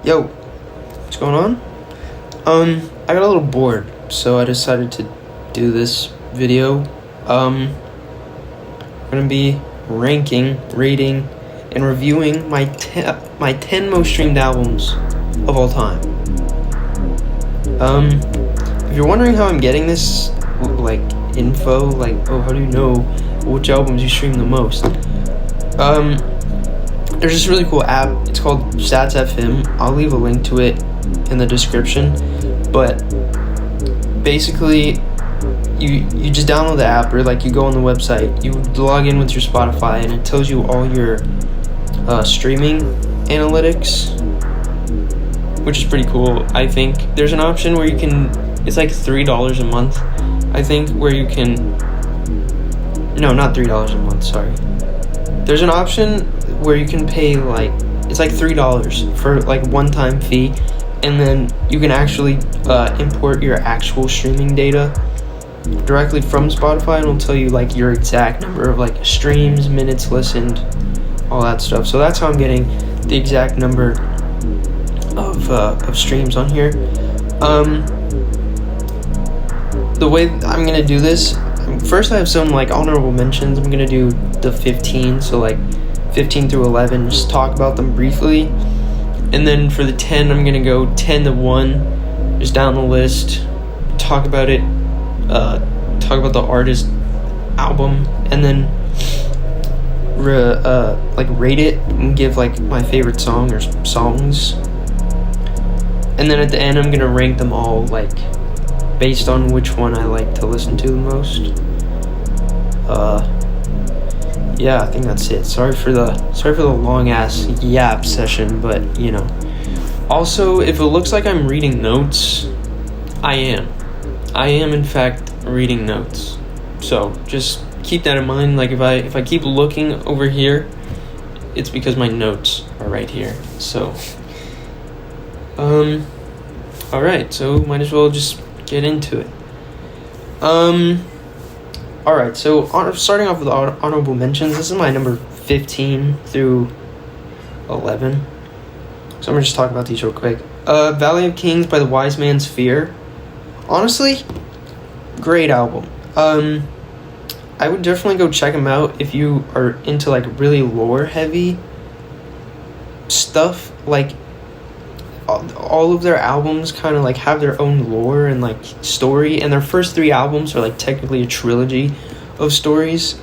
Yo, what's going on? I got a little bored, so I decided to do this video. I'm gonna be rating, and reviewing my 10 most streamed albums of all time. If you're wondering how I'm getting this, info, how do you know which albums you stream the most? There's this really cool app. It's called Stats FM. I'll leave a link to it in the description. But basically, you just download the app, or you go on the website. You log in with your Spotify, and it tells you all your streaming analytics, which is pretty cool. I think there's an option where you can. It's like $3 a month. I think where you can. No, not $3 a month. Sorry. There's an option where you can pay it's like $3 for one-time fee, and then you can actually import your actual streaming data directly from Spotify, and it'll tell you your exact number of streams, minutes listened, all that stuff. So that's how I'm getting the exact number of streams on here. The way I'm gonna do this, first I have some honorable mentions. I'm gonna do the 15, so 15 through 11, just talk about them briefly. And then for the 10, I'm gonna go 10 to 1, just down the list, talk about it, talk about the artist, album, and then rate it and give my favorite song or songs. And then at the end, I'm gonna rank them all based on which one I like to listen to the most. Yeah, I think that's it. Sorry for the long ass yap session, but Also, if it looks like I'm reading notes, I am in fact reading notes. So just keep that in mind. If I keep looking over here, it's because my notes are right here. So all right, so might as well just get into it. Alright, so starting off with honorable mentions, this is my number 15 through 11. So I'm going to just talk about these real quick. Valley of Kings by the Wise Man's Fear. Honestly, great album. I would definitely go check them out if you are into really lore heavy stuff. All of their albums kind of have their own lore and story, and their first 3 albums are technically a trilogy of stories,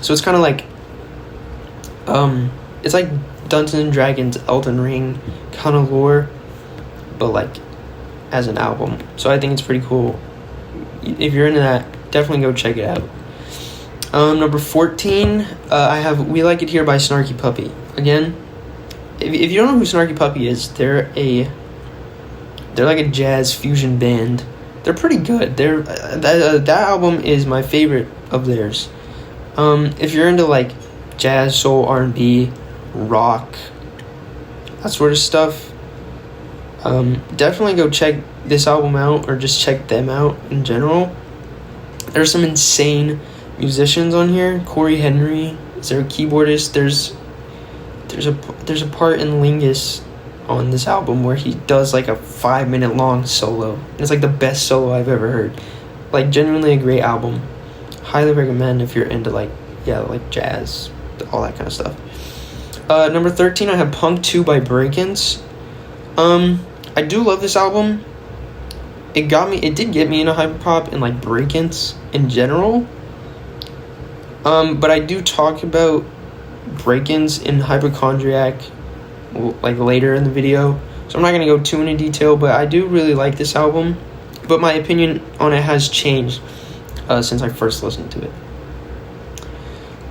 so it's kind of it's like Dungeons and Dragons, Elden Ring kind of lore, but as an album. So I think it's pretty cool. If you're into that, definitely go check it out. Number 14, I have We Like It Here by Snarky Puppy. Again, if you don't know who Snarky Puppy is, they're like a jazz fusion band. They're pretty good. That album is my favorite of theirs. If you're into jazz, soul, R&B, rock, that sort of stuff, definitely go check this album out, or just check them out in general. There's some insane musicians on here. Corey Henry is their keyboardist. There's a part in Lingus on this album where he does a 5-minute long solo. It's the best solo I've ever heard. Genuinely a great album. Highly recommend if you're into jazz, all that kind of stuff. Number 13, I have Punk 2 by Breakins. I do love this album. It did get me into hyperpop and breakins in general. But I do talk about break-ins in Hypochondriac later in the video, so I'm not going to go too into detail, but I do really like this album, but my opinion on it has changed since I first listened to it.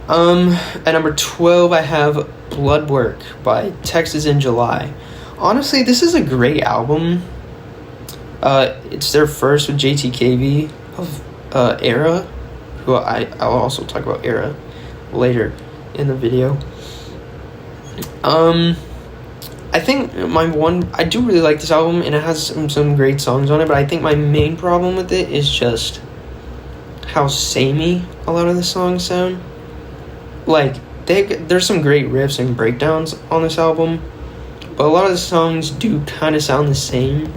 At number 12, I have Bloodwork by Texas in July. Honestly, this is a great album. It's their first with JTKV of Era, who I'll also talk about Era later in the video. I think I do really like this album, and it has some great songs on it, but I think my main problem with it is just how samey a lot of the songs sound. There's some great riffs and breakdowns on this album, but a lot of the songs do kind of sound the same.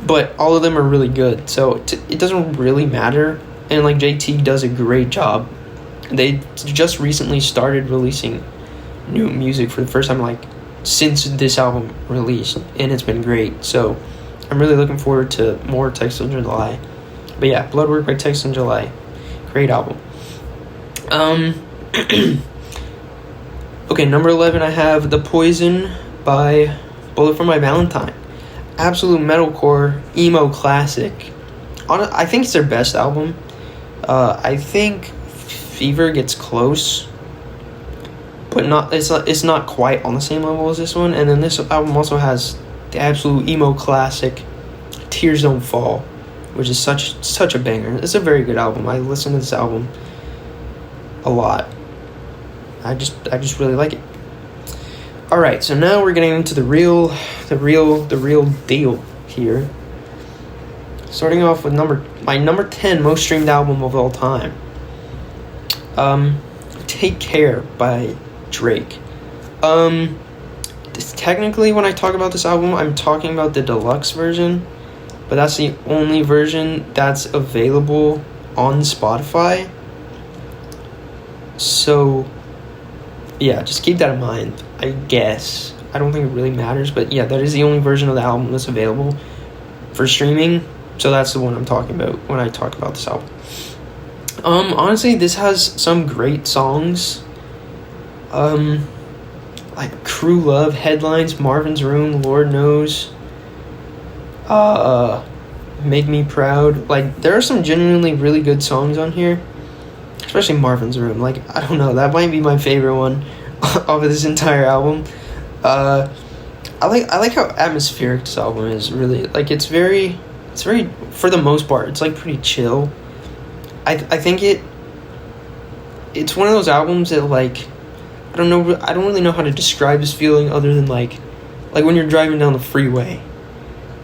But all of them are really good, so it doesn't really matter. And like JT does a great job. They just recently started releasing new music for the first time, like since this album released, and it's been great. So I'm really looking forward to more Text in July. But yeah, Bloodwork by Text in July, great album. Okay, number 11, I have The Poison by Bullet for My Valentine. Absolute metalcore emo classic. I think it's their best album. I think Fever gets close, but it's not quite on the same level as this one. And then this album also has the absolute emo classic Tears Don't Fall, which is such a banger. It's a very good album. I listen to this album a lot. I just really like it. All right, so now we're getting into the real deal here. Starting off with my number 10 most streamed album of all time. Take Care by Drake. Technically, when I talk about this album, I'm talking about the deluxe version, but that's the only version that's available on Spotify. So, yeah, just keep that in mind, I guess. I don't think it really matters, but yeah, that is the only version of the album that's available for streaming. So that's the one I'm talking about when I talk about this album. Honestly, this has some great songs. Like Crew Love, Headlines, Marvin's Room, Lord Knows, Make Me Proud. Like, there are some genuinely really good songs on here, especially Marvin's Room. Like, I don't know, that might be my favorite one of this entire album. I like how atmospheric this album is. Really, like, it's very, for the most part, it's like pretty chill. I think it's one of those albums that, like, I don't really know how to describe this feeling other than like when you're driving down the freeway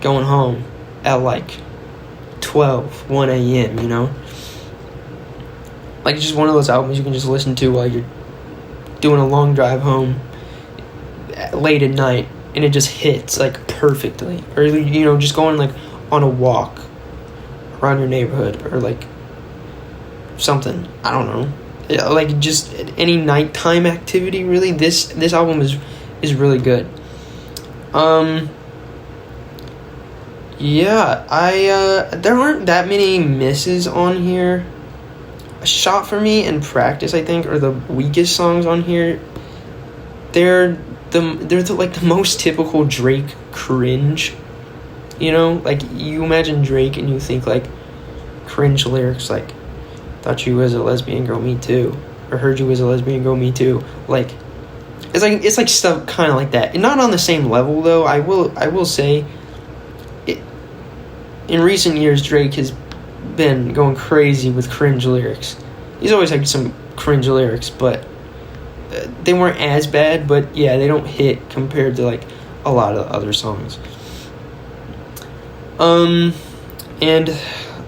going home at like 1 a.m., you know? Like, it's just one of those albums you can just listen to while you're doing a long drive home late at night, and it just hits like perfectly. Or, you know, just going like on a walk around your neighborhood or like something. I don't know. Like, just any nighttime activity, really. This album is really good. Yeah, there aren't that many misses on here. Shot For Me and Practice, I think, are the weakest songs on here. They're the most typical Drake cringe. You know, like, you imagine Drake and you think like cringe lyrics like, thought you was a lesbian girl, me too, or heard you was a lesbian girl, me too. Like, it's like stuff kind of like that, and not on the same level though. I will say, in recent years, Drake has been going crazy with cringe lyrics. He's always had some cringe lyrics, but they weren't as bad. But yeah, they don't hit compared to like a lot of other songs. And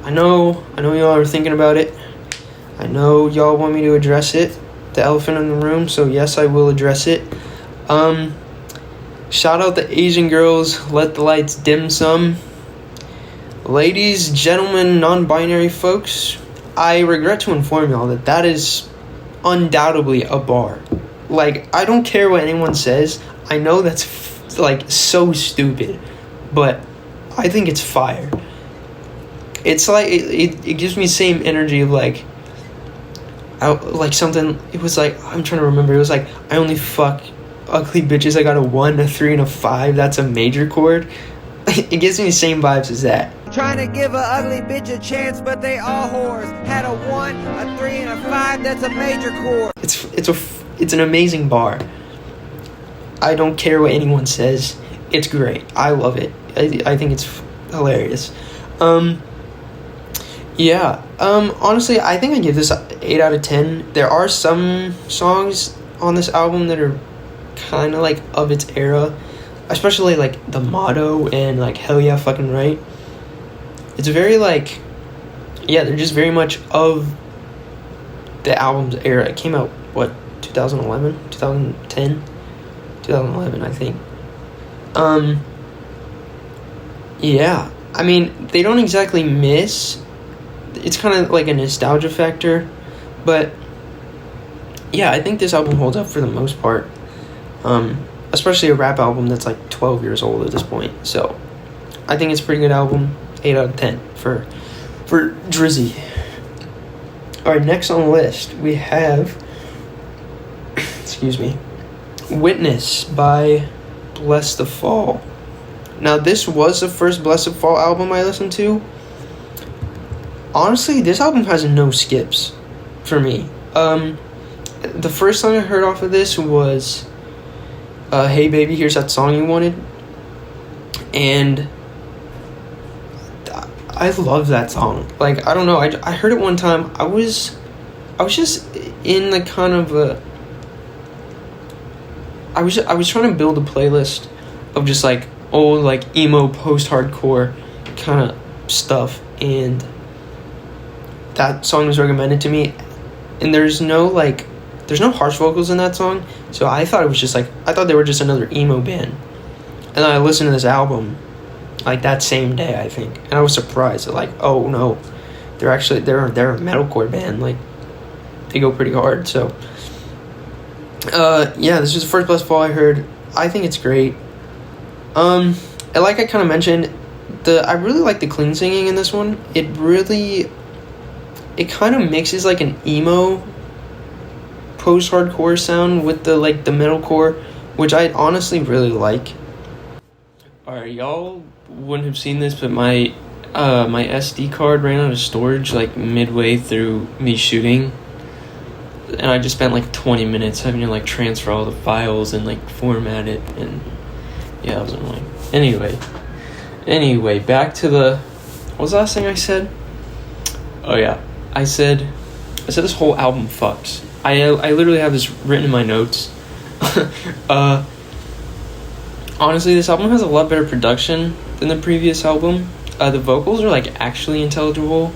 I know y'all are thinking about it. I know y'all want me to address it, the elephant in the room, so yes, I will address it. Shout out the Asian girls, let the lights dim some. Ladies, gentlemen, non-binary folks, I regret to inform y'all that is undoubtedly a bar. Like, I don't care what anyone says. I know that's like so stupid, but I think it's fire. It's like it gives me the same energy of like something. It was like, I'm trying to remember. It was like, I only fuck ugly bitches. I got a 1, a 3, and a 5. That's a major chord. It gives me the same vibes as that. Trying to give a ugly bitch a chance, but they all whores. Had a 1, a 3, and a 5. That's a major chord. It's an amazing bar. I don't care what anyone says. It's great. I love it. I think it's hilarious. Yeah. Honestly, I think I give this 8 out of 10. There are some songs on this album that are kind of like of its era, especially like The Motto and like Hell Yeah Fucking Right. It's very like, yeah, they're just very much of the album's era. It came out, what, 2011, 2010? 2011, I think. Yeah, I mean, they don't exactly miss. It's kind of like a nostalgia factor, but yeah, I think this album holds up for the most part. Especially a rap album that's like 12 years old at this point. So I think it's a pretty good album. 8 out of 10 for Drizzy. All right, next on the list we have excuse me, Witness by Bless the Fall. Now, this was the first Bless the Fall album I listened to. Honestly, this album has no skips for me. The first song I heard off of this was Hey Baby, Here's That Song You Wanted. And I love that song. Like, I don't know, I heard it one time. I was just in the kind of a... I was trying to build a playlist of just like old like emo post-hardcore kind of stuff, and that song was recommended to me, and there's no harsh vocals in that song, so I thought they were just another emo band. And then I listened to this album like that same day, I think, and I was surprised that, like, oh no, they're a metalcore band. Like, they go pretty hard. So yeah, this was the first Bless Fall I heard. I think it's great. And like I kind of mentioned, I really like the clean singing in this one. It kind of mixes like an emo post-hardcore sound with the metalcore, which I honestly really like. Alright, y'all wouldn't have seen this, but my SD card ran out of storage like midway through me shooting. And I just spent like 20 minutes having to like transfer all the files and like format it, and yeah, that was annoying. Anyway, back to what was the last thing I said? Oh yeah, I said this whole album fucks. I literally have this written in my notes. Honestly, this album has a lot better production than the previous album. The vocals are like actually intelligible,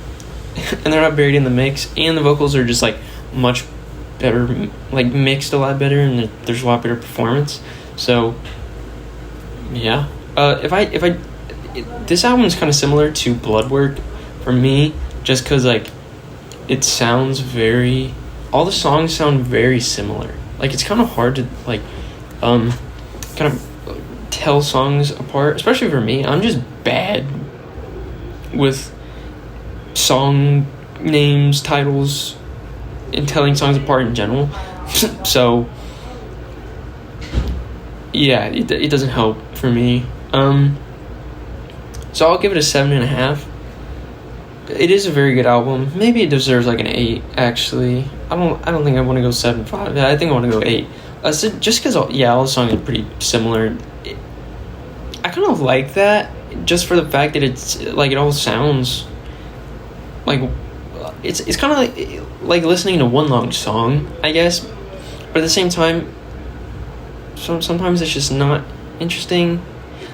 and they're not buried in the mix, and the vocals are just like much better, like mixed a lot better, and there's a lot better performance. So yeah, this album is kind of similar to Bloodwork for me, just because like all the songs sound very similar. Like, it's kind of hard to like kind of tell songs apart, especially for me. I'm just bad with song names, titles, and telling songs apart in general. So yeah, it doesn't help for me. So I'll give it a 7.5. It is a very good album. Maybe it deserves like an 8. Actually, I don't think I want to go 7.5. I think I want to go 8. So just because all the songs are pretty similar. I kind of like that, just for the fact that it's like it all sounds like it's kind of like listening to one long song, I guess. But at the same time, sometimes it's just not interesting.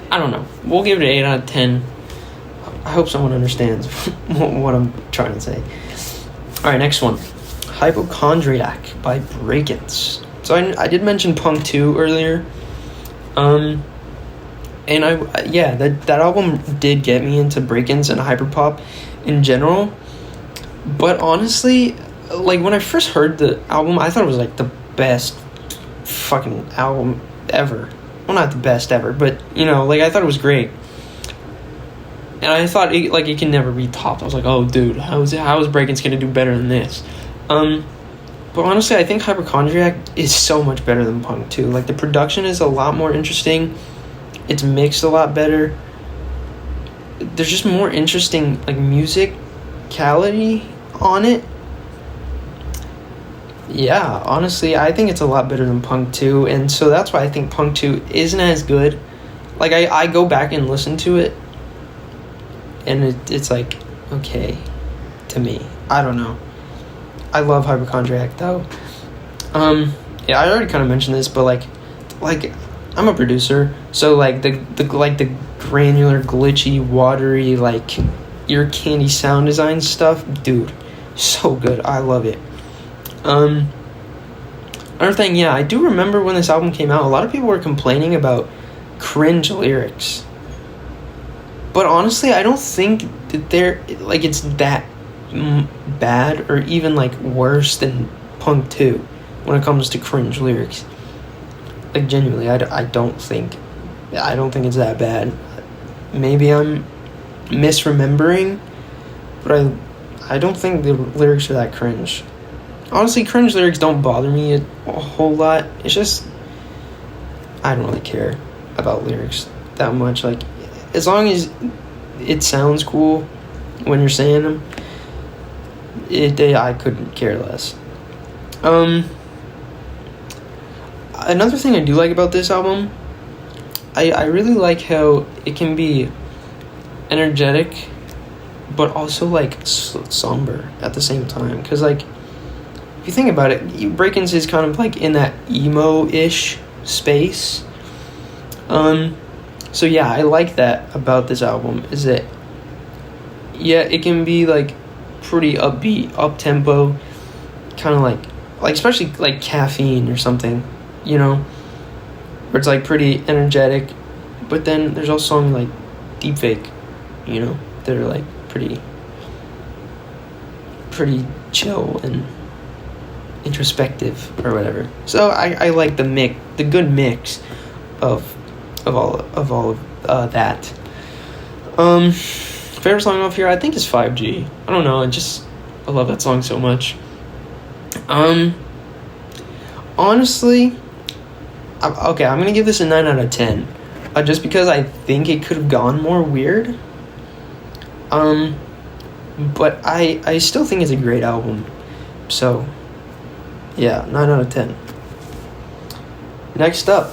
I don't know. We'll give it an 8 out of 10. I hope someone understands what I'm trying to say. Alright, next one. Hypochondriac by Breakins. So I did mention Punk 2 earlier. And that album did get me into Breakins and hyperpop in general. But honestly, like, when I first heard the album, I thought it was like the best fucking album ever. Well, not the best ever, but like, I thought it was great. And I thought it can never be topped. I was like, oh dude, how is Breakins gonna do better than this? But honestly, I think Hypochondriac is so much better than Punk 2. Like, the production is a lot more interesting. It's mixed a lot better. There's just more interesting like musicality on it. Yeah, honestly, I think it's a lot better than Punk 2, and so that's why I think Punk 2 isn't as good. Like, I go back and listen to it, and it's like, okay, to me. I don't know. I love Hypochondriac, though. Yeah, I already kind of mentioned this, but like I'm a producer, so like the granular, glitchy, watery, like ear candy sound design stuff, dude, so good. I love it. Another thing, yeah, I do remember when this album came out, a lot of people were complaining about cringe lyrics. But honestly, I don't think that it's that bad or even, like, worse than Punk 2 when it comes to cringe lyrics. Like, genuinely, I don't think it's that bad. Maybe I'm misremembering, but I don't think the lyrics are that cringe. Honestly, cringe lyrics don't bother me a whole lot. It's just, I don't really care about lyrics that much. Like, as long as it sounds cool when you're saying them, I couldn't care less. Another thing I do like about this album, I really like how it can be energetic, but also, like, somber at the same time. Because, like, if you think about it, Breakins is kind of, like, in that emo-ish space. So, yeah, I like that about this album, is that, yeah, it can be, like, pretty upbeat, up-tempo, kind of like, especially, like, Caffeine or something, you know, where it's, like, pretty energetic, but then there's also songs like Deepfake, you know, that are, like, pretty chill and introspective or whatever. So I like the good mix of all of that. Favorite song off here, I think, is 5G. I don't know, I love that song so much. Honestly, I'm gonna give this a 9 out of 10, just because I think it could have gone more weird. But I still think it's a great album. So, yeah, 9 out of 10. Next up,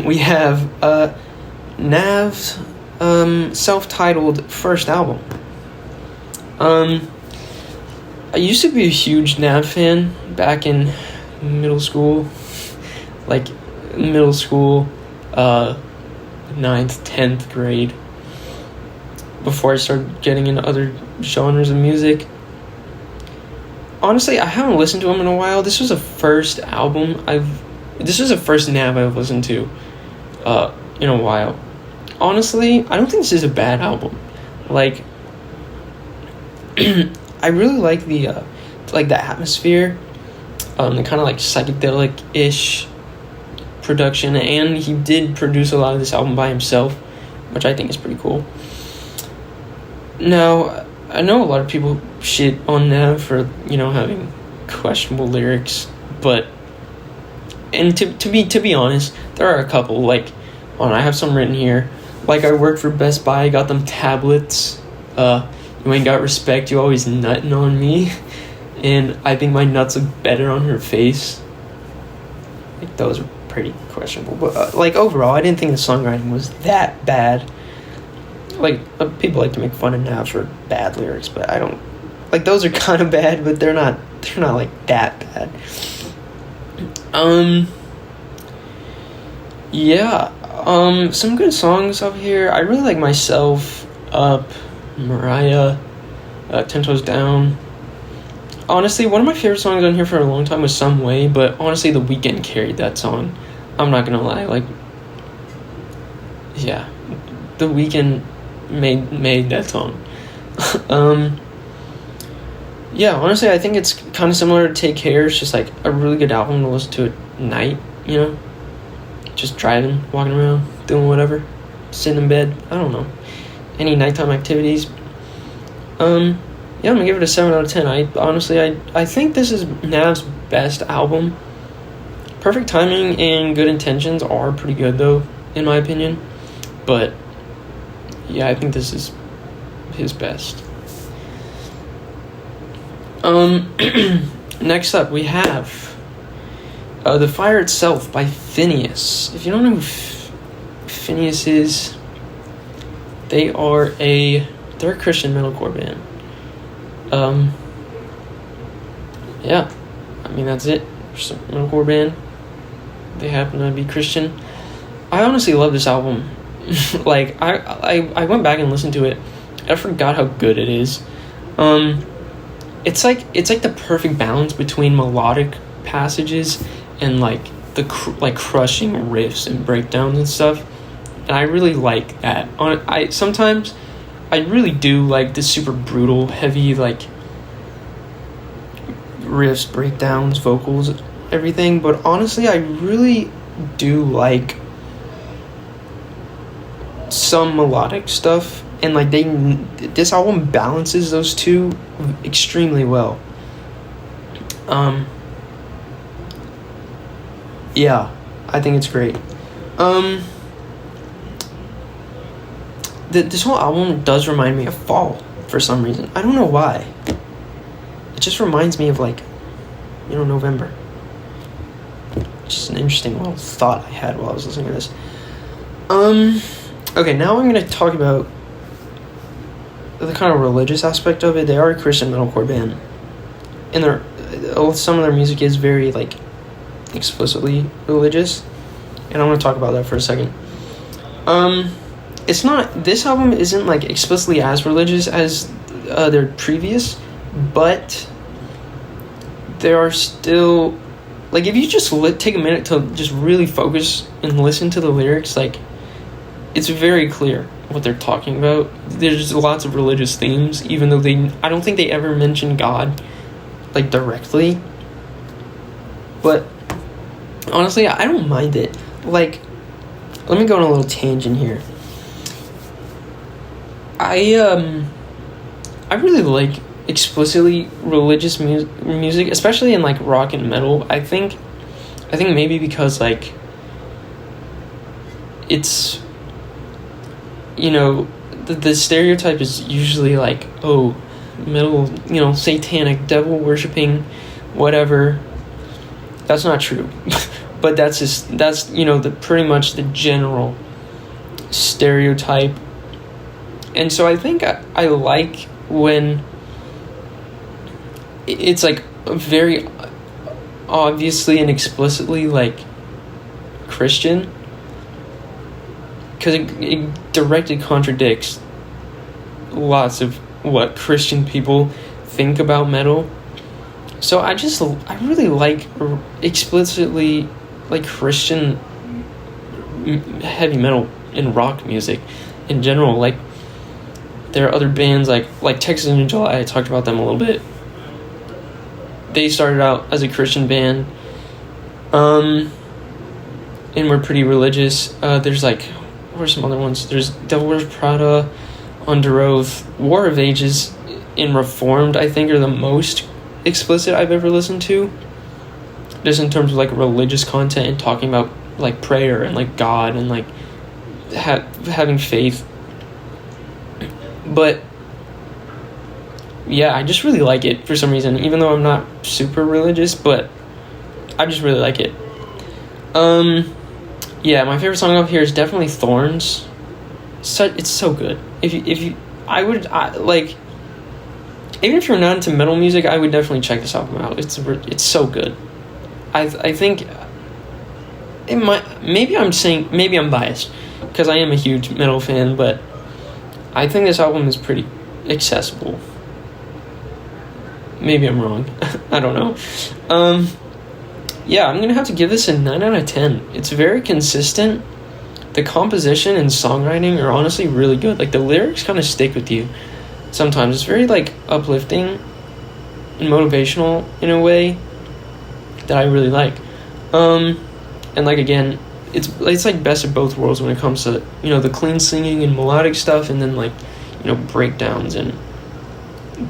we have Nav's self-titled first album. I used to be a huge Nav fan back in middle school, 9th, 10th grade, before I started getting into other genres of music. Honestly, I haven't listened to him in a while. This was the first Nav I've listened to in a while. Honestly, I don't think this is a bad album. Like, I really like the atmosphere, the kind of, like, psychedelic-ish production, and he did produce a lot of this album by himself, which I think is pretty cool. Now, I know a lot of people shit on Nav for, you know, having questionable lyrics, but, and to be honest, there are a couple, like, I have some written here, like, I work for Best Buy, I got them tablets, you ain't got respect, you always nutting on me, and I think my nuts look better on her face. Like, those are pretty questionable, but, like, overall, I didn't think the songwriting was that bad. Like, people like to make fun of Nav for bad lyrics, but I don't, like, those are kind of bad, but they're not, like, that bad. Some good songs up here. I really like Myself, Up, Mariah, 10 Toes Down. Honestly, one of my favorite songs on here for a long time was Some Way, but honestly, The Weeknd carried that song. I'm not gonna lie, like, yeah, The Weeknd made that song. Yeah, honestly, I think it's kind of similar to Take Care. It's just, like, a really good album to listen to at night, you know? Just driving, walking around, doing whatever, sitting in bed, I don't know. Any nighttime activities. Yeah, I'm gonna give it a 7 out of 10. I think this is Nav's best album. Perfect Timing and Good Intentions are pretty good, though, in my opinion. But, yeah, I think this is his best. Next up, we have The Fire Itself by Phineas. If you don't know who Phineas is, they're a Christian metalcore band. Yeah, I mean, that's it. Just a metalcore band. They happen to be Christian. I honestly love this album. Like, I went back and listened to it. I forgot how good it is. it's like the perfect balance between melodic passages and like the like crushing riffs and breakdowns and stuff. And I really like that. I sometimes I really do like the super brutal, heavy like riffs, breakdowns, vocals, everything. But honestly, I really do like some melodic stuff, and like this album balances those two extremely well. Yeah, I think it's great. This whole album does remind me of fall for some reason. I don't know why. It just reminds me of like, November. Just an interesting little thought I had while I was listening to this. Okay, now I'm gonna talk about the kind of religious aspect of it. They are a Christian metalcore band, and some of their music is very like explicitly religious, and I'm gonna talk about that for a second. This album isn't like explicitly as religious as their previous, but there are still, like, if you just take a minute to just really focus and listen to the lyrics, like, it's very clear what they're talking about. There's lots of religious themes, even though I don't think they ever mention God, like, directly. But honestly, I don't mind it. Like, let me go on a little tangent here. I really like explicitly religious music, especially in like rock and metal. I think maybe because it's, the stereotype is usually like, oh, metal, satanic, devil worshipping, whatever. That's not true. But that's pretty much the general stereotype. And so I think I like when it's like very obviously and explicitly like Christian, because it directly contradicts lots of what Christian people think about metal. So I really like explicitly like Christian heavy metal and rock music in general. Like, there are other bands like Texas in July. I talked about them a little bit. They started out as a Christian band, and were pretty religious. There's like, what are some other ones? There's Devil Wears Prada, Under Oath, War of Ages, and Reformed, I think, are the most explicit I've ever listened to, just in terms of like religious content and talking about like prayer and like God and like having faith. But yeah, I just really like it for some reason, even though I'm not super religious, but I just really like it. Yeah, my favorite song up here is definitely Thorns. It's so good. Even if you're not into metal music, I would definitely check this album out. It's so good. I think it might, maybe I'm biased because I am a huge metal fan, but I think this album is pretty accessible. Maybe I'm wrong. I don't know. Yeah, I'm gonna have to give this a 9 out of 10. It's very consistent. The composition and songwriting are honestly really good. Like, the lyrics kind of stick with you sometimes. It's very like uplifting and motivational in a way that I really like. And like, again, it's like best of both worlds when it comes to, the clean singing and melodic stuff, and then like, breakdowns and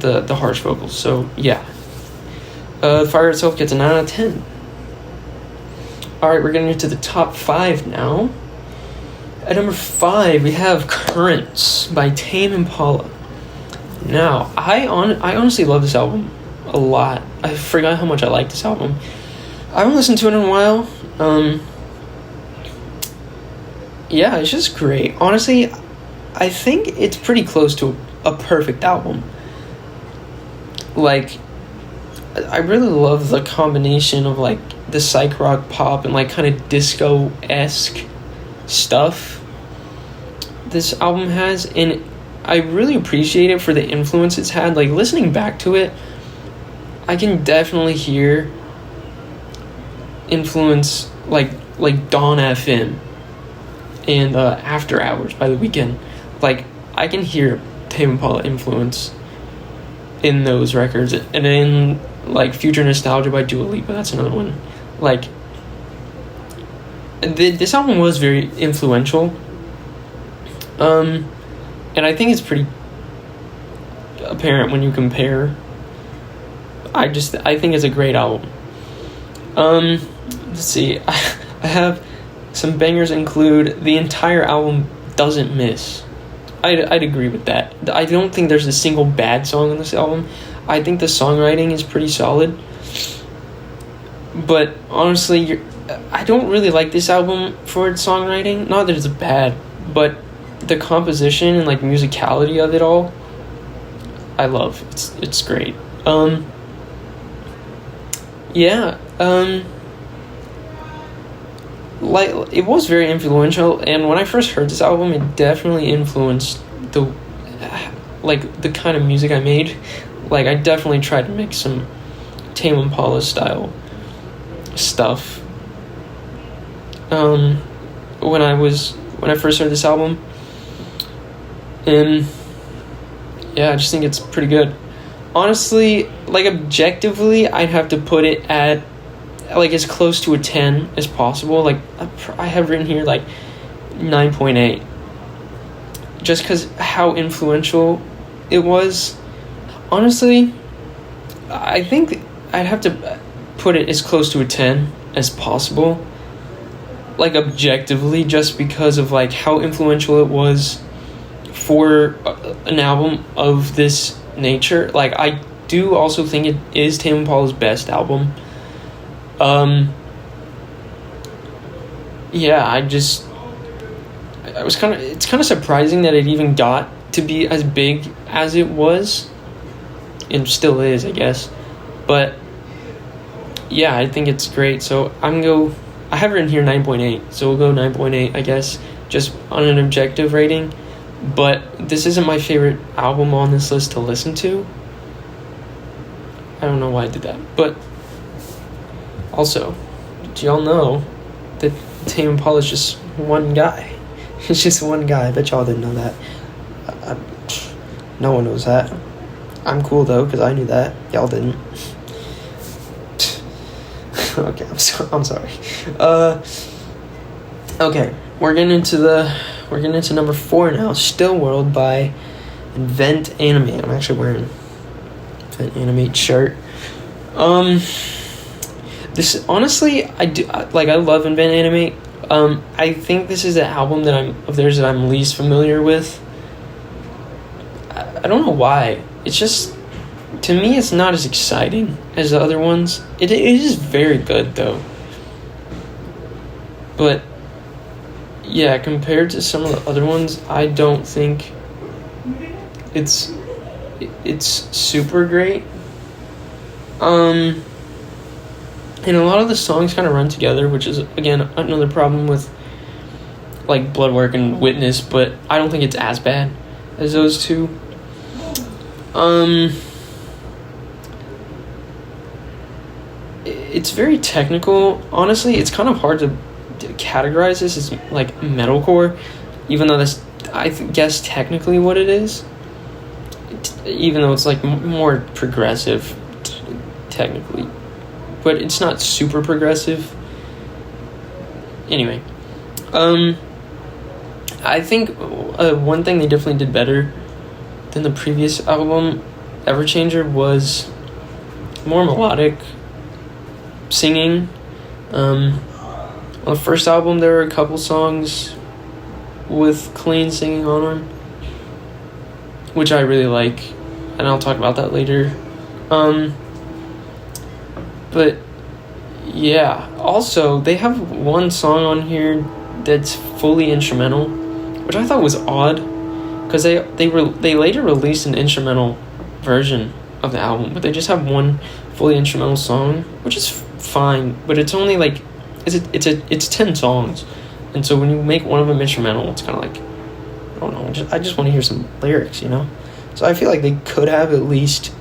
the harsh vocals. So yeah, Fire itself gets a 9 out of 10. Alright, we're getting into the top 5 now. At number 5, we have Currents by Tame Impala. Now, I honestly love this album a lot. I forgot how much I like this album. I haven't listened to it in a while. Yeah, it's just great. Honestly, I think it's pretty close to a perfect album. Like, I really love the combination of like the psych rock pop and like kind of disco-esque stuff this album has, and I really appreciate it for the influence it's had. Like, listening back to it, I can definitely hear influence like Dawn FM and After Hours by The Weeknd. Like, I can hear Tame Impala influence in those records, and in like Future Nostalgia by Dua Lipa, that's another one. Like, this album was very influential, and I think it's pretty apparent when you compare. I think it's a great album. Let's see, I have some bangers. Include the entire album doesn't miss. I'd agree with that. I don't think there's a single bad song on this album. I think the songwriting is pretty solid. But honestly, I don't really like this album for its songwriting. Not that it's bad, but the composition and like musicality of it all, I love. It's great. Like, it was very influential, and when I first heard this album, it definitely influenced the kind of music I made. Like, I definitely tried to make some Tame Impala style stuff when I first heard this album, and yeah, I just think it's pretty good. Honestly, like, objectively, I'd have to put it at like as close to a 10 as possible. Like, I have written here like 9.8, just because how influential it was. Honestly, I think I'd have to put it as close to a 10 as possible, like, objectively, just because of like how influential it was for an album of this nature. Like, I do also think it is Tame Impala's best album. It's kind of surprising that it even got to be as big as it was, and still is, I guess. But yeah, I think it's great. So I have written here 9.8, so we'll go 9.8, I guess, just on an objective rating. But this isn't my favorite album on this list to listen to. I don't know why I did that, but also, do y'all know that Tame Impala is just one guy? It's just one guy. I bet y'all didn't know that. No one knows that. I'm cool, though, because I knew that. Y'all didn't. Okay, I'm sorry. Okay, we're getting into number 4 now. Still World by Invent Animate. I'm actually wearing Invent Animate shirt. This, honestly, I love Invent Animate. I think this is the album of theirs that I'm least familiar with. I don't know why. It's just, to me, it's not as exciting as the other ones. It is very good, though. But yeah, compared to some of the other ones, I don't think it's super great. And a lot of the songs kind of run together, which is, again, another problem with like Bloodwork and Witness, but I don't think it's as bad as those two. It's very technical. Honestly, it's kind of hard to categorize this as like metalcore, even though that's, I guess, technically what it is. Even though it's like more progressive, technically, but it's not super progressive. Anyway, I think one thing they definitely did better than the previous album, Everchanger, was more melodic singing. On the first album, there were a couple songs with clean singing on them, which I really like, and I'll talk about that later. But yeah, also they have one song on here that's fully instrumental, which I thought was odd, because they later released an instrumental version of the album, but they just have one fully instrumental song, which is fine, but it's only like it's 10 songs, and so when you make one of them instrumental, it's kind of like, I don't know, I just want to hear some lyrics, you know. So I feel like they could have at least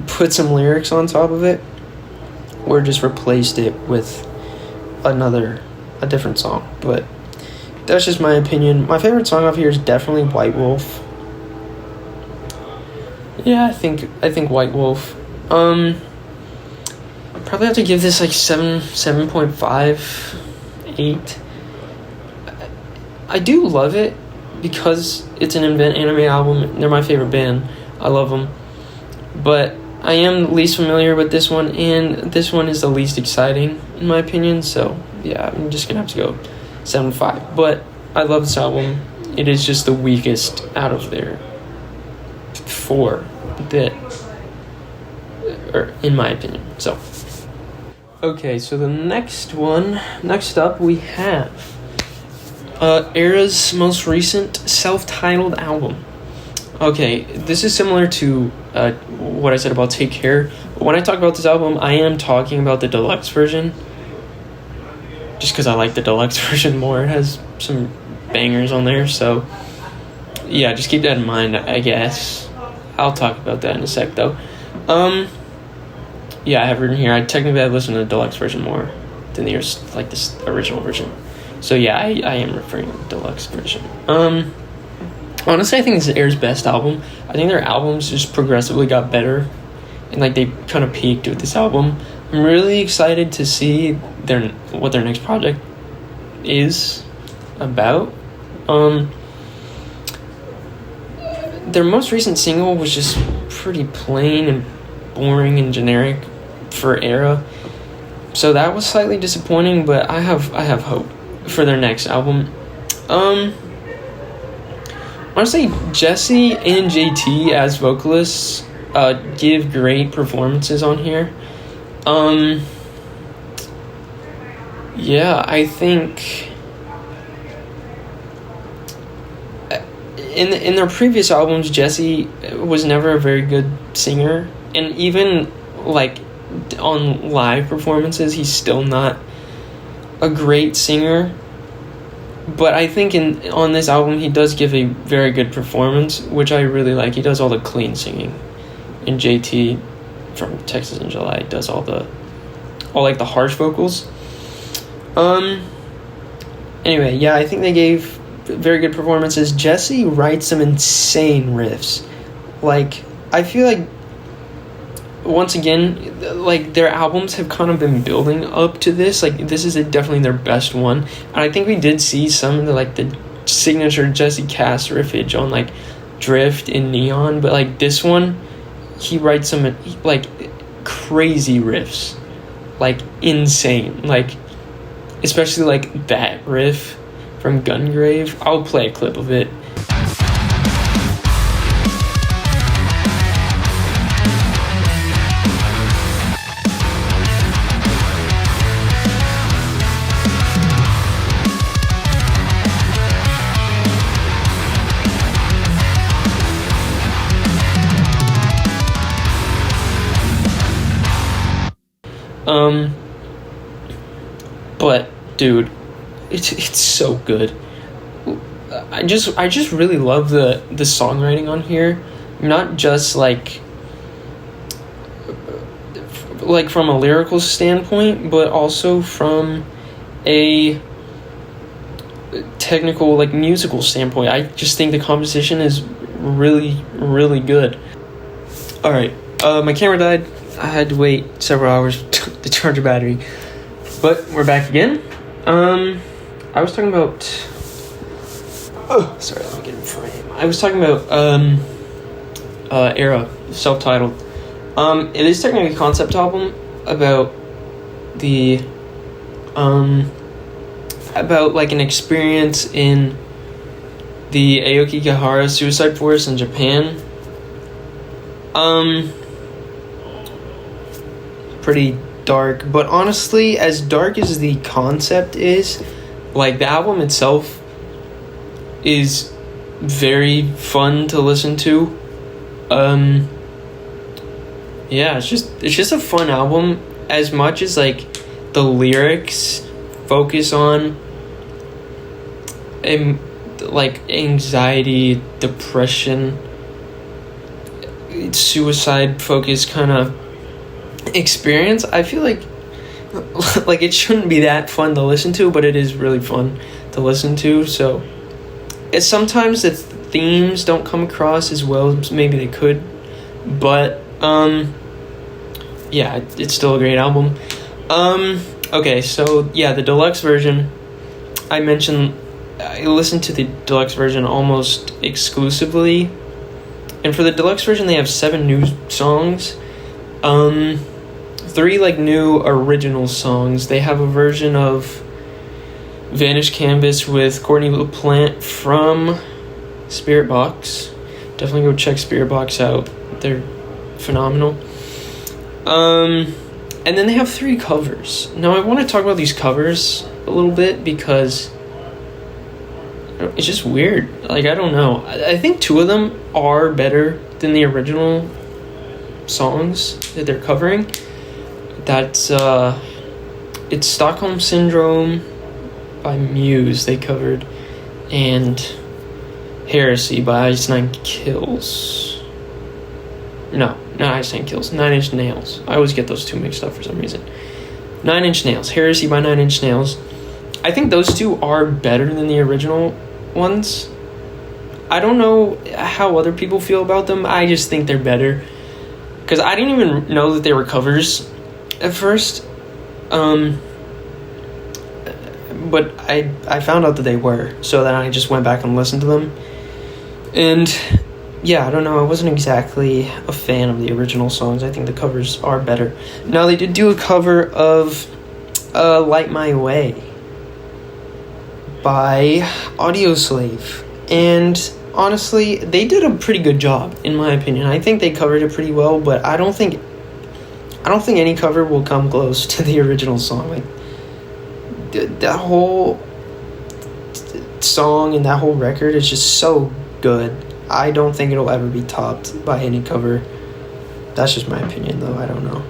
put some lyrics on top of it, or just replaced it with a different song. But that's just my opinion. My favorite song off here is definitely White Wolf. Yeah, I think White Wolf. Probably have to give this like 7.5, 8. I do love it because it's an Invent Anime album. They're my favorite band. I love them. But I am least familiar with this one, and this one is the least exciting in my opinion. So yeah, I'm just gonna have to go 7.5. But I love this album. It is just the weakest out of their 4 that, or in my opinion. So okay, so the next up we have Era's most recent self-titled album. Okay, this is similar to what I said about Take Care. When I talk about this album, I am talking about the deluxe version, just because I like the deluxe version more. It has some bangers on there, so yeah, just keep that in mind, I guess. I'll talk about that in a sec, though. Yeah, I have written here, I technically have listened to the deluxe version more than this original version. So yeah, I am referring to the deluxe version. Honestly, I think this is Air's best album. I think their albums just progressively got better, and like they kind of peaked with this album. I'm really excited to see what their next project is about. Their most recent single was just pretty plain and boring and generic for Era, so that was slightly disappointing. But I have hope for their next album. Honestly, Jesse and JT as vocalists give great performances on here. Yeah, I think in their previous albums, Jesse was never a very good singer, and even like on live performances, he's still not a great singer. But I think on this album, he does give a very good performance, which I really like. He does all the clean singing, and JT from Texas in July does all the harsh vocals. Anyway, yeah, I think they gave very good performances. Jesse writes some insane riffs. Like, I feel like, once again, like, their albums have kind of been building up to this. Like, this is definitely their best one. And I think we did see some of the signature Jesse Cass riffage on, like, Drift and Neon. But, like, this one, he writes some, like, crazy riffs. Like, insane. Like, especially, like, that riff from Gungrave. I'll play a clip of it. But dude, it's so good. I just really love the songwriting on here. Not just like from a lyrical standpoint, but also from a technical, like, musical standpoint. I just think the composition is really, really good. Alright, my camera died. I had to wait several hours to charge a battery. But we're back again. I was talking about... sorry, let me get in frame. I was talking about Era, self-titled. It is technically a concept album about the... about, like, an experience in the Aokigahara suicide forest in Japan. Pretty dark, but honestly, as dark as the concept is, like, the album itself is very fun to listen to. Yeah, it's just a fun album. As much as, like, the lyrics focus on like anxiety, depression, suicide focused kind of experience. I feel like it shouldn't be that fun to listen to, but it is really fun to listen to. So it's sometimes the themes don't come across as well as maybe they could, but yeah, it's still a great album. Okay, so yeah, the deluxe version, I mentioned I listened to the deluxe version almost exclusively, and for the deluxe version they have 7 new songs, 3 like new original songs. They have a version of Vanished Canvas with Courtney LaPlante from Spirit Box. Definitely go check Spirit Box out, they're phenomenal. And then they have 3 covers. Now I want to talk about these covers a little bit because it's just weird. Like, I don't know. I think 2 of them are better than the original songs that they're covering. That's it's Stockholm Syndrome by Muse they covered, and Heresy by Ice Nine Kills. No, not Ice Nine Kills. 9 Inch Nails. I always get those 2 mixed up for some reason. 9 Inch Nails. Heresy by 9 Inch Nails. I think those 2 are better than the original ones. I don't know how other people feel about them. I just think they're better. Because I didn't even know that they were covers at first. But I found out that they were. So then I just went back and listened to them. And yeah, I don't know. I wasn't exactly a fan of the original songs. I think the covers are better. Now, they did do a cover of Light My Way by Audioslave. And honestly, they did a pretty good job, in my opinion. I think they covered it pretty well, but I don't think any cover will come close to the original song. Like, that whole song and that whole record is just so good. I don't think it'll ever be topped by any cover. That's just my opinion, though. I don't know.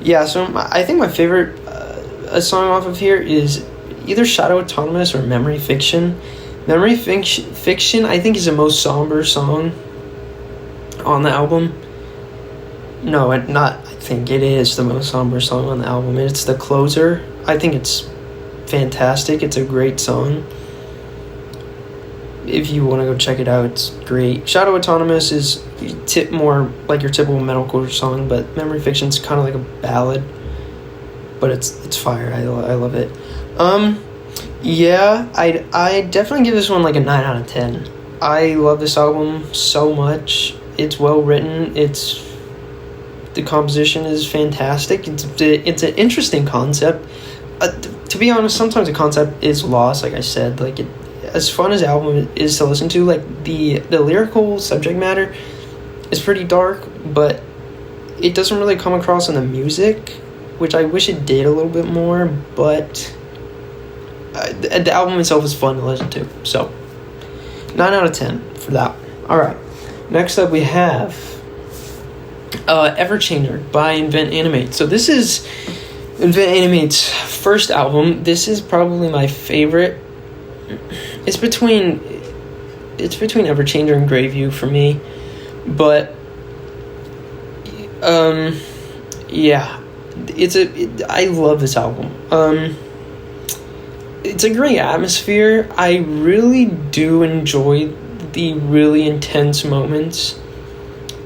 Yeah, so I think my favorite a song off of here is either Shadow Autonomous or Memory Fiction. Memory Fiction, I think, is the most somber song on the album. No, I think it is the most somber song on the album. It's the closer. I think it's fantastic. It's a great song. If you want to go check it out, it's great. Shadow Autonomous is more like your typical metalcore song, but Memory Fiction's kind of like a ballad, but it's fire. I love it. Yeah, I definitely give this one like a 9 out of 10. I love this album so much. It's well written. The composition is fantastic. It's an interesting concept. To be honest, sometimes the concept is lost. Like I said, like as fun as the album is to listen to, like the lyrical subject matter is pretty dark, but it doesn't really come across in the music, which I wish it did a little bit more. But the album itself is fun to listen to. So 9 out of 10 for that. All right. Next up we have Everchanger by Invent Animate. So this is Invent Animate's first album. This is probably my favorite. It's between Everchanger and Graveview for me, but yeah, I love this album. It's a great atmosphere. I really do enjoy the really intense moments,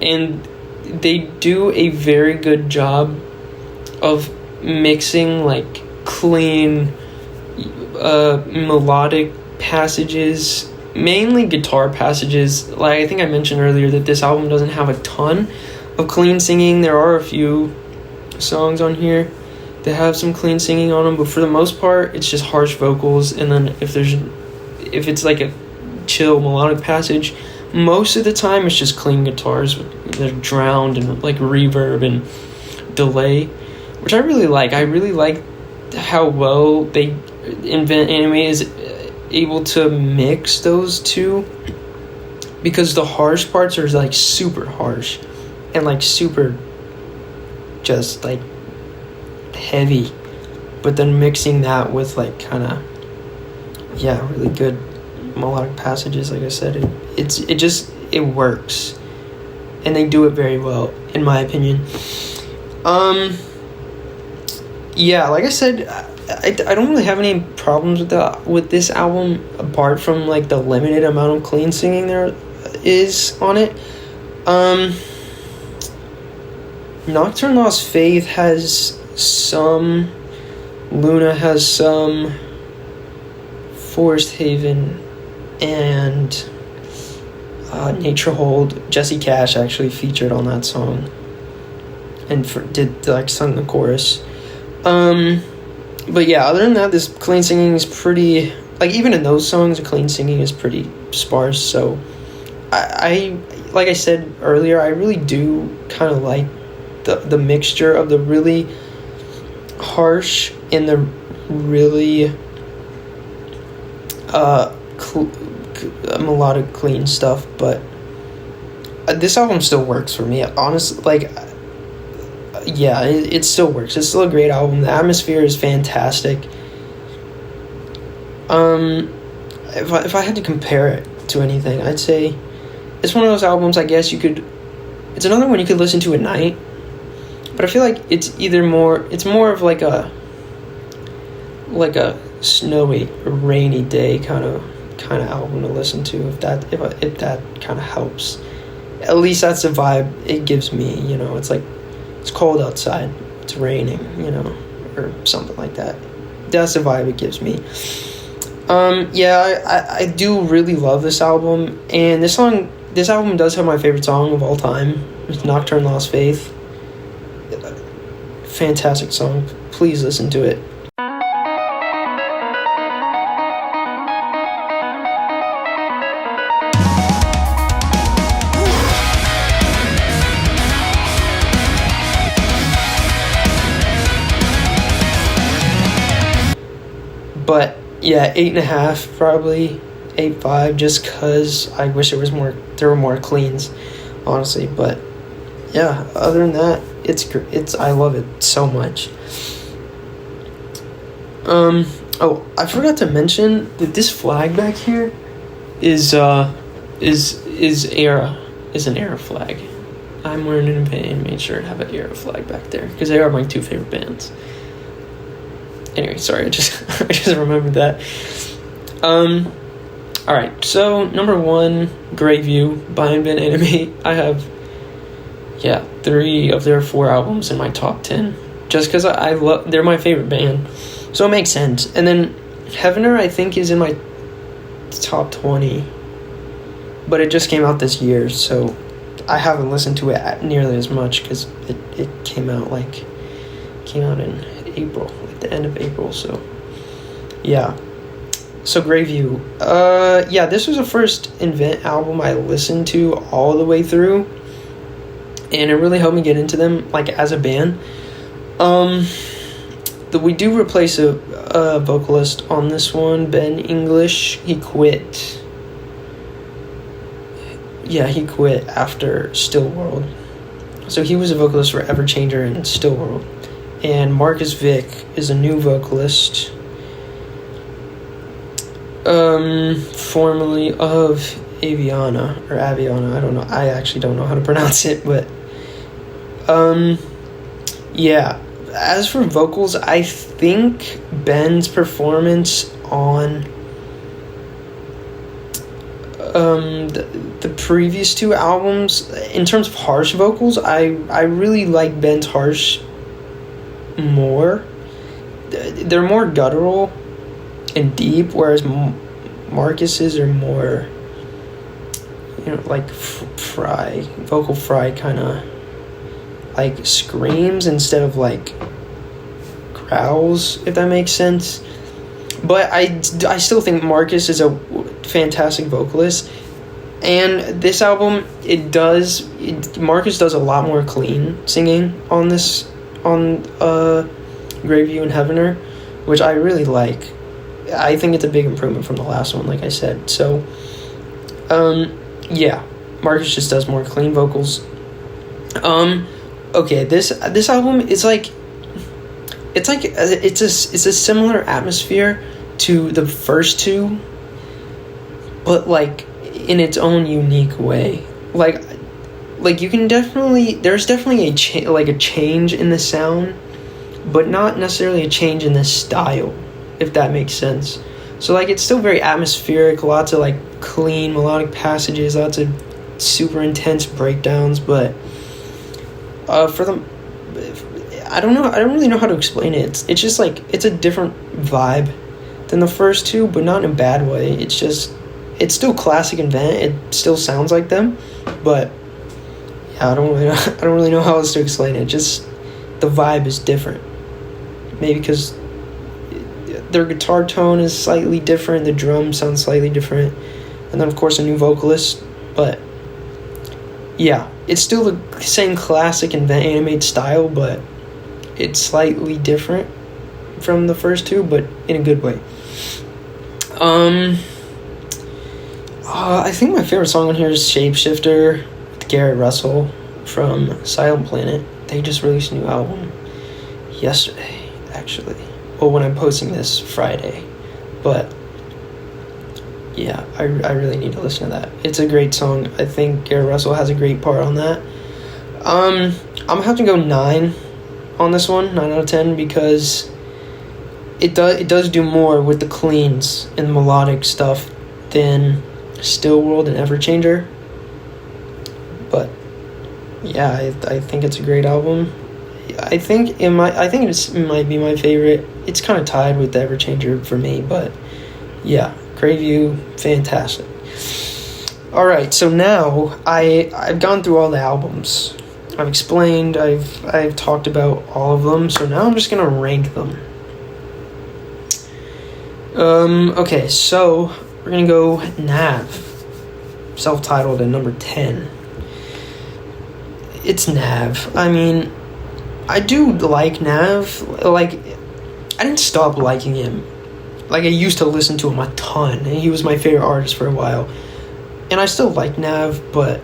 and they do a very good job of mixing like clean melodic passages, mainly guitar passages. Like I think I mentioned earlier that this album doesn't have a ton of clean singing. There are a few songs on here that have some clean singing on them, but for the most part it's just harsh vocals, and then if it's like a chill melodic passage, most of the time it's just clean guitars that are drowned and like reverb and delay, which I really like. I really like how well they Invent Animate is able to mix those two, because the harsh parts are like super harsh and like super just like heavy, but then mixing that with like kind of really good melodic passages, like I said, it works. and they do it very well, in my opinion. Yeah, like I said, I don't really have any problems with this album, apart from like the limited amount of clean singing there is on it. Nocturne Lost Faith has some, Luna has some, Forest Haven and Nature Hold. Jesse Cash actually featured on that song and sung the chorus. But yeah, other than that, this clean singing is pretty, like, even in those songs, the clean singing is pretty sparse. So I like I said earlier, I really do kind of like the mixture of the really harsh and the really melodic clean stuff. But this album still works for me, honestly. Like, yeah, it still works. It's still a great album. The atmosphere is fantastic. If I had to compare it to anything, I'd say it's one of those albums, I guess it's another one you could listen to at night, but I feel like it's more of like a snowy, rainy day kind of album to listen to, if that kind of helps. At least that's the vibe it gives me, it's like, it's cold outside, it's raining, or something like that. That's the vibe it gives me. Yeah, I do really love this album, and this album does have my favorite song of all time. It's Nocturne Lost Faith. Fantastic song. Please listen to it. But yeah, 8.5, probably 8.5, just cause I wish there were more cleans, honestly. But yeah, other than that, it's I love it so much. Oh, I forgot to mention that this flag back here is an Era flag. I'm wearing it in pain. Made sure to have an Era flag back there because they are my two favorite bands. Anyway, sorry, I just remembered that. Alright, so number 1, Greyview by Band Enemy. I have 3 of their 4 albums in my top 10, just because I love, they're my favorite band, so it makes sense. And then Heavener, I think, is in my top 20, but it just came out this year, so I haven't listened to it nearly as much because it came out in April, like the end of April. So yeah, so Greyview, this was the first Invent album I listened to all the way through, and it really helped me get into them, like, as a band. We do replace a vocalist on this one, Ben English. He quit after Still World, so he was a vocalist for Everchanger and Still World. And Marcus Vick is a new vocalist, formerly of Aviana, I don't know, I actually don't know how to pronounce it, but yeah, as for vocals, I think Ben's performance on the previous 2 albums, in terms of harsh vocals, I really like Ben's harsh more. They're more guttural and deep, whereas Marcus's are more, like vocal fry, kind of like screams instead of like growls, if that makes sense. But I still think Marcus is a fantastic vocalist, and this album, Marcus does a lot more clean singing on Greyview and Heavener, which I really like. I think it's a big improvement from the last one, like I said. So yeah, Marcus just does more clean vocals. Okay, this album is like, it's a similar atmosphere to the first 2, but like in its own unique way. Like, like you can definitely, there's definitely a change in the sound, but not necessarily a change in the style, if that makes sense. So like it's still very atmospheric, lots of like clean melodic passages, lots of super intense breakdowns, but for them, I don't really know how to explain it. It's just like it's a different vibe than the first two, but not in a bad way. It's still classic Invent. It still sounds like them, but yeah, I don't really know how else to explain it. Just the vibe is different. Maybe because their guitar tone is slightly different, the drums sound slightly different, and then of course a new vocalist. But yeah, it's still the same classic Invent Animate style, but it's slightly different from the first two, but in a good way. I think my favorite song on here is Shapeshifter with Garrett Russell from Silent Planet. They just released a new album yesterday, actually. Well, when I'm posting this, Friday. But yeah, I really need to listen to that. It's a great song. I think Garrett Russell has a great part on that. I'm gonna have to go 9 on this one, 9 out of 10, because it does do more with the cleans and melodic stuff than Still World and Everchanger. But yeah, I think it's a great album. I think it might be my favorite. It's kind of tied with the Everchanger for me, but yeah, Great View, fantastic. All right, so now I've gone through all the albums. I've explained. I've talked about all of them. So now I'm just gonna rank them. Okay, so we're gonna go Nav, self-titled at number 10. It's Nav. I mean, I do like Nav. Like, I didn't stop liking him. Like, I used to listen to him a ton, and he was my favorite artist for a while. And I still like Nav, but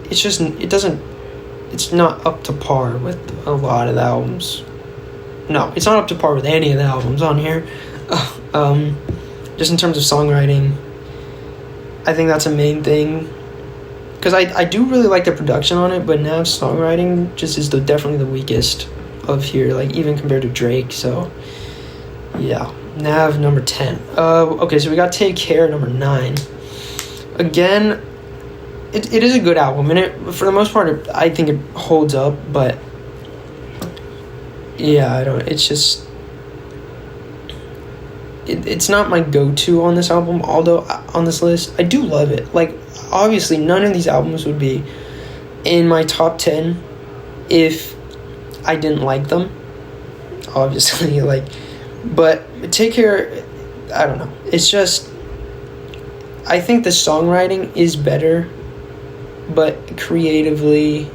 it's not up to par with a lot of the albums. No, it's not up to par with any of the albums on here. Just in terms of songwriting, I think that's a main thing. Because I do really like the production on it, but Nav's songwriting just is definitely the weakest of here, like even compared to Drake. So yeah, Nav number 10. Okay, so we got Take Care number 9. Again, it is a good album, and it, for the most part, I think it holds up. But yeah, it's just it's not my go-to on this album. Although on this list, I do love it. Like, obviously, none of these albums would be in my top 10 if I didn't like them. Obviously, like, but Take Care, I don't know. It's just, I think the songwriting is better, but creatively,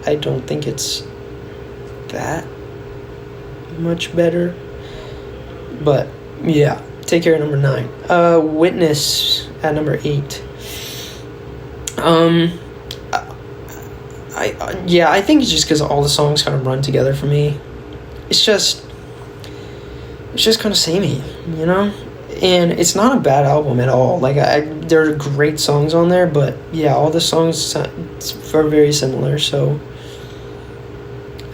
I don't think it's that much better. But yeah, Take Care at number 9. Witness at number 8. I think it's just because all the songs kind of run together for me. It's just kind of samey, you know? And it's not a bad album at all. Like, there are great songs on there, but yeah, all the songs are very similar, so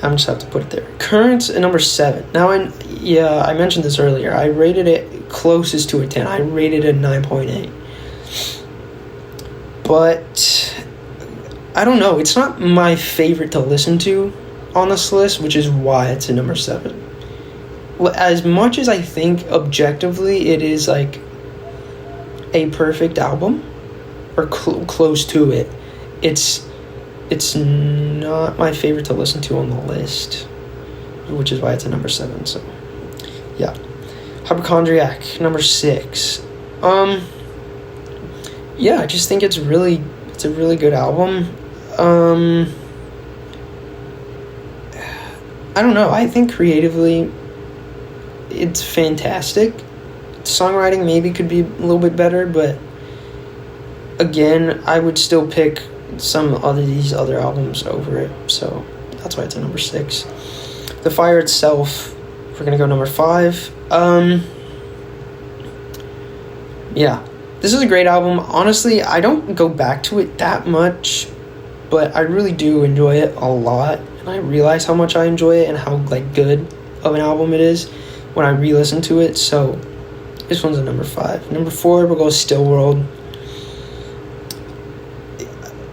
I'm just have to put it there. Currents at number 7. Now, I mentioned this earlier. I rated it closest to a 10. I rated it 9.8. But I don't know. It's not my favorite to listen to on this list, which is why it's at number 7. As much as I think objectively it is like a perfect album, or close to it, it's not my favorite to listen to on the list, which is why it's at number 7. So yeah, Hypochondriac number 6. Yeah, I just think it's a really good album. I don't know. I think creatively, it's fantastic. Songwriting maybe could be a little bit better, but again, I would still pick some of these other albums over it. So that's why it's at number 6. The Fire itself, we're gonna go number 5. Yeah, this is a great album. Honestly, I don't go back to it that much but I really do enjoy it a lot, and I realize how much I enjoy it and how like good of an album it is when I re-listen to it. So this one's a number 5. Number 4, we'll go Still World.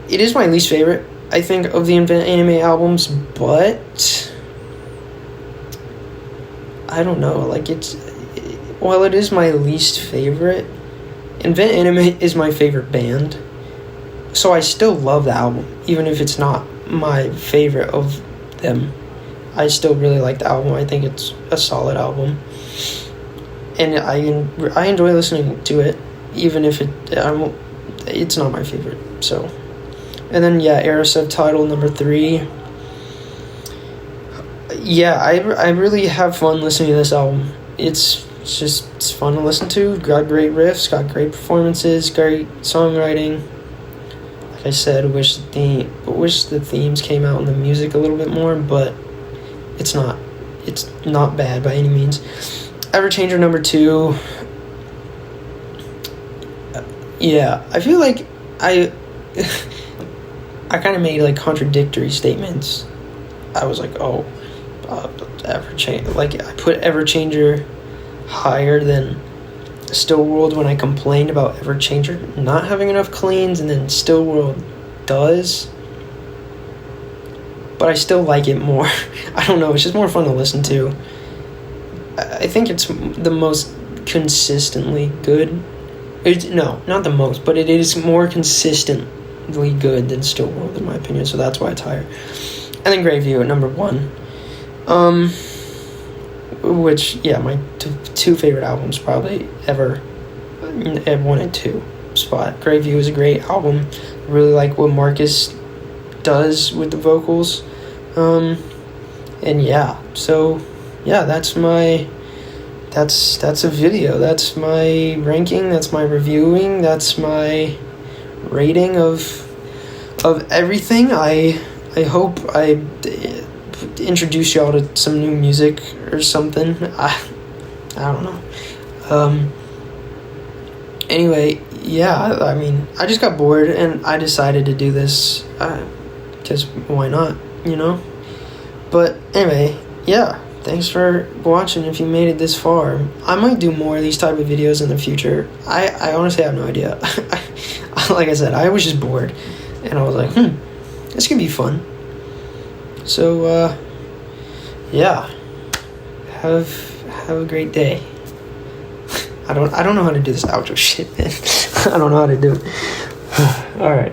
It is my least favorite, I think, of the Invent Anime albums, but I don't know, like while it is my least favorite, Invent Anime is my favorite band, so I still love the album, even if it's not my favorite of them. I still really like the album. I think it's a solid album, and I enjoy listening to it, even if it's not my favorite. So, and then Era Subtitle, number 3. Yeah, I really have fun listening to this album. It's fun to listen to. Got great riffs, got great performances, great songwriting. Like I said, wish the themes came out in the music a little bit more, but it's not bad by any means. Everchanger, number 2. Yeah, I feel like I kind of made like contradictory statements. I was like, Everchanger, like I put Everchanger higher than Still World when I complained about Everchanger not having enough cleans, and then Still World does, but I still like it more. I don't know, it's just more fun to listen to. I think it's the most consistently good. Not the most, but it is more consistently good than Still World in my opinion, so that's why it's higher. And then Great View at number 1. Which, my two favorite albums probably ever at 1 and 2 spot. Great View is a great album. I really like what Marcus does with the vocals. That's a video. That's my ranking, that's my reviewing, that's my rating of everything. I hope I introduce y'all to some new music or something. I don't know. Anyway, I mean, I just got bored and I decided to do this because why not, But anyway, thanks for watching if you made it this far. I might do more of these type of videos in the future. I honestly have no idea. Like I said, I was just bored and I was like, this could be fun. So, have a great day. I don't know how to do this outro shit, man. I don't know how to do it. All right.